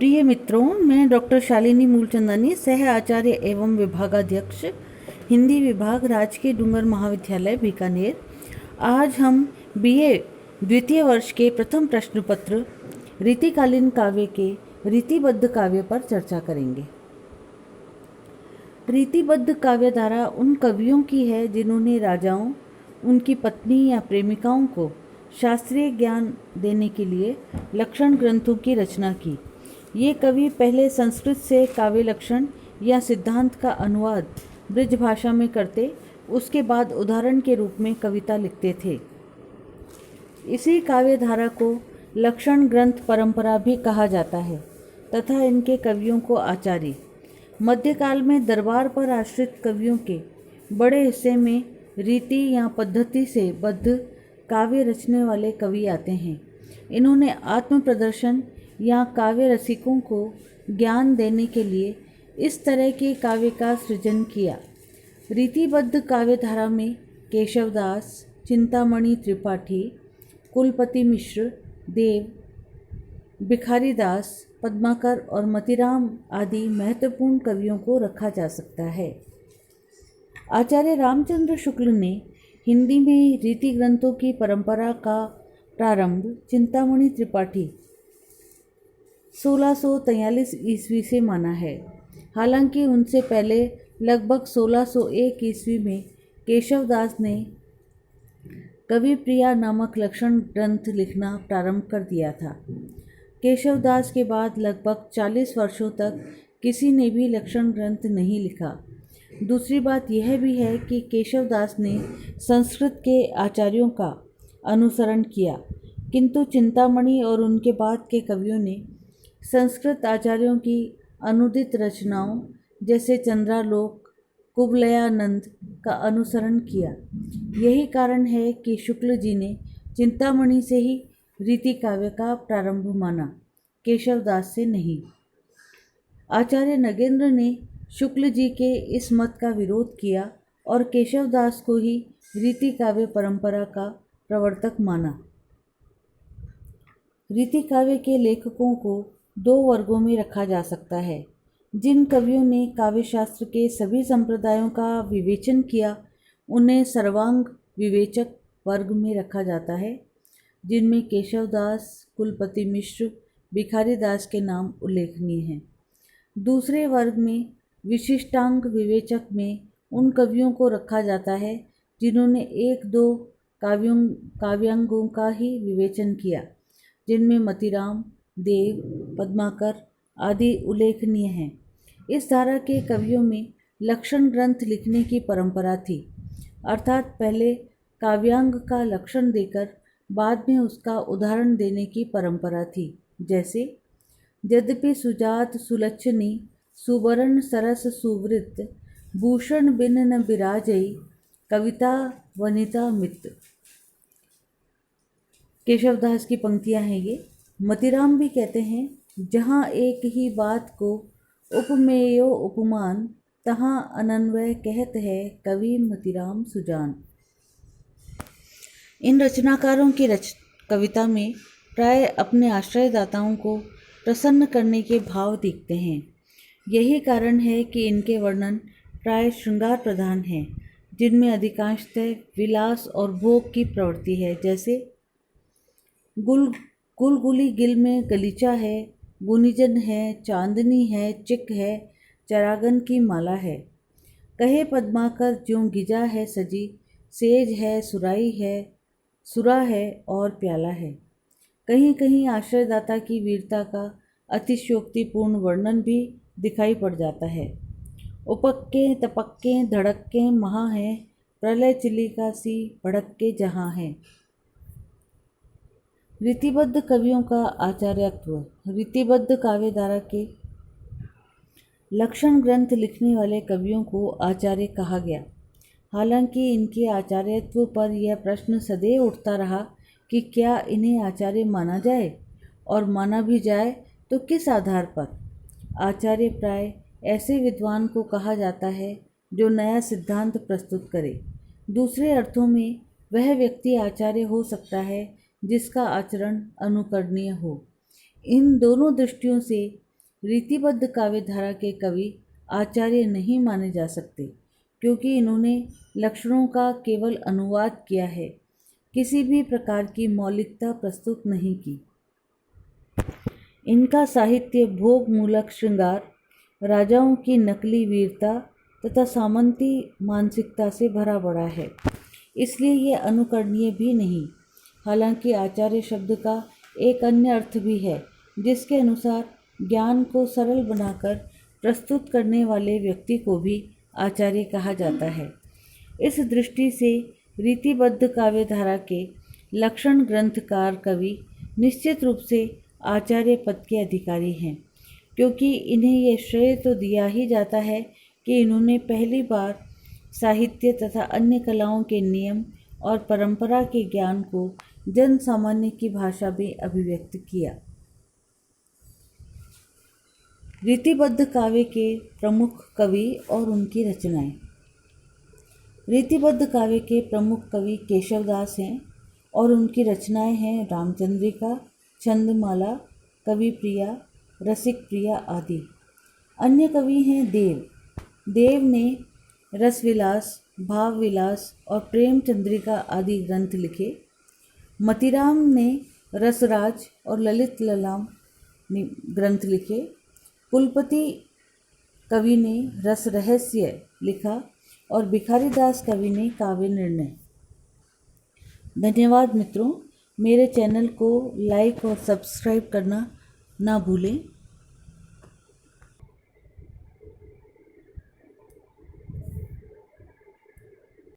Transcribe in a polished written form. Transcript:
प्रिय मित्रों, मैं डॉक्टर शालिनी मूलचंदानी, सह आचार्य एवं विभागाध्यक्ष, हिंदी विभाग, राजकीय डूंगर महाविद्यालय बीकानेर। आज हम बीए द्वितीय वर्ष के प्रथम प्रश्न पत्र रीतिकालीन काव्य के रीतिबद्ध काव्य पर चर्चा करेंगे। रीतिबद्ध काव्य धारा उन कवियों की है जिन्होंने राजाओं, उनकी पत्नी या प्रेमिकाओं को शास्त्रीय ज्ञान देने के लिए लक्षण ग्रंथों की रचना की। ये कवि पहले संस्कृत से काव्य लक्षण या सिद्धांत का अनुवाद ब्रज भाषा में करते, उसके बाद उदाहरण के रूप में कविता लिखते थे। इसी काव्य धारा को लक्षण ग्रंथ परंपरा भी कहा जाता है तथा इनके कवियों को आचार्य। मध्यकाल में दरबार पर आश्रित कवियों के बड़े हिस्से में रीति या पद्धति से बद्ध काव्य रचने वाले कवि आते हैं। इन्होंने आत्म प्रदर्शन या काव्य रसिकों को ज्ञान देने के लिए इस तरह के काव्य का सृजन किया। रीतिबद्ध काव्य धारा में केशवदास, चिंतामणि त्रिपाठी, कुलपति मिश्र, देव, भिखारीदास, पद्माकर और मतिराम आदि महत्वपूर्ण कवियों को रखा जा सकता है। आचार्य रामचंद्र शुक्ल ने हिंदी में रीति ग्रंथों की परंपरा का प्रारंभ चिंतामणि त्रिपाठी 1643 ईस्वी से माना है। हालांकि उनसे पहले लगभग 1601 ईस्वी में केशवदास ने कवि प्रिया नामक लक्षण ग्रंथ लिखना प्रारंभ कर दिया था। केशवदास के बाद लगभग 40 वर्षों तक किसी ने भी लक्षण ग्रंथ नहीं लिखा। दूसरी बात यह भी है कि केशवदास ने संस्कृत के आचार्यों का अनुसरण किया, किंतु चिंतामणि और उनके बाद के कवियों ने संस्कृत आचार्यों की अनुदित रचनाओं जैसे चंद्रालोक, कुवलयानंद का अनुसरण किया। यही कारण है कि शुक्ल जी ने चिंतामणि से ही रीति काव्य का प्रारंभ माना, केशवदास से नहीं। आचार्य नगेंद्र ने शुक्ल जी के इस मत का विरोध किया और केशवदास को ही रीति काव्य परंपरा का प्रवर्तक माना। रीति काव्य के लेखकों को दो वर्गों में रखा जा सकता है। जिन कवियों ने काव्य शास्त्र के सभी संप्रदायों का विवेचन किया, उन्हें सर्वांग विवेचक वर्ग में रखा जाता है, जिनमें केशवदास, कुलपति मिश्र, भिखारीदास के नाम उल्लेखनीय हैं। दूसरे वर्ग में विशिष्टांग विवेचक में उन कवियों को रखा जाता है जिन्होंने एक दो काव्यांगों का ही विवेचन किया, जिनमें मतिराम, देव, पद्माकर आदि उल्लेखनीय हैं। इस धारा के कवियों में लक्षण ग्रंथ लिखने की परंपरा थी, अर्थात पहले काव्यांग का लक्षण देकर बाद में उसका उदाहरण देने की परंपरा थी। जैसे यद्यपि सुजात सुलक्षणी, सुवर्ण सरस सुवृत, भूषण बिन न बिराजई, कविता वनिता मित। केशवदास की पंक्तियां हैं ये। मतिराम भी कहते हैं, जहाँ एक ही बात को उपमेयो उपमान, तहाँ अनन्वय कहत है कवि मतिराम सुजान। इन रचनाकारों की कविता में प्राय अपने आश्रयदाताओं को प्रसन्न करने के भाव दिखते हैं। यही कारण है कि इनके वर्णन प्राय श्रृंगार प्रधान हैं, जिनमें अधिकांशतः विलास और भोग की प्रवृत्ति है। जैसे गुलगुली गिल में गलीचा है, गुनीजन है, चांदनी है, चिक है, चरागन की माला है। कहे पद्माकर ज्यों गिजा है सजी, सेज है, सुराई है, सुरा है और प्याला है। कहीं कहीं आश्रयदाता की वीरता का अतिशयोक्तिपूर्ण वर्णन भी दिखाई पड़ जाता है। उपक्के तपक्के धड़क्के महा है, प्रलय चिलिका सी भड़क्के जहाँ है। रीतिबद्ध कवियों का आचार्यत्व। रीतिबद्ध काव्य धारा के लक्षण ग्रंथ लिखने वाले कवियों को आचार्य कहा गया। हालांकि इनके आचार्यत्व पर यह प्रश्न सदैव उठता रहा कि क्या इन्हें आचार्य माना जाए, और माना भी जाए तो किस आधार पर। आचार्य प्राय ऐसे विद्वान को कहा जाता है जो नया सिद्धांत प्रस्तुत करे। दूसरे अर्थों में वह व्यक्ति आचार्य हो सकता है जिसका आचरण अनुकरणीय हो। इन दोनों दृष्टियों से रीतिबद्ध काव्य धारा के कवि आचार्य नहीं माने जा सकते, क्योंकि इन्होंने लक्षणों का केवल अनुवाद किया है, किसी भी प्रकार की मौलिकता प्रस्तुत नहीं की। इनका साहित्य भोग मूलक श्रृंगार, राजाओं की नकली वीरता तथा सामंती मानसिकता से भरा पड़ा है, इसलिए ये अनुकरणीय भी नहीं। हालांकि आचार्य शब्द का एक अन्य अर्थ भी है, जिसके अनुसार ज्ञान को सरल बनाकर प्रस्तुत करने वाले व्यक्ति को भी आचार्य कहा जाता है। इस दृष्टि से रीतिबद्ध काव्यधारा के लक्षण ग्रंथकार कवि निश्चित रूप से आचार्य पद के अधिकारी हैं, क्योंकि इन्हें यह श्रेय तो दिया ही जाता है कि इन्होंने पहली बार साहित्य तथा अन्य कलाओं के नियम और परंपरा के ज्ञान को जन सामान्य की भाषा में अभिव्यक्त किया। रीतिबद्ध काव्य के प्रमुख कवि और उनकी रचनाएं। रीतिबद्ध काव्य के प्रमुख कवि केशवदास हैं और उनकी रचनाएं हैं रामचंद्रिका, छंदमाला, कविप्रिया, रसिकप्रिया आदि। अन्य कवि हैं देव ने रसविलास, भावविलास और प्रेम चंद्रिका आदि ग्रंथ लिखे। मतीराम ने रसराज और ललित ललाम ग्रंथ लिखे। कुलपति कवि ने रस रहस्य लिखा और भिखारीदास कवि ने काव्य निर्णय। धन्यवाद मित्रों, मेरे चैनल को लाइक और सब्सक्राइब करना ना भूलें।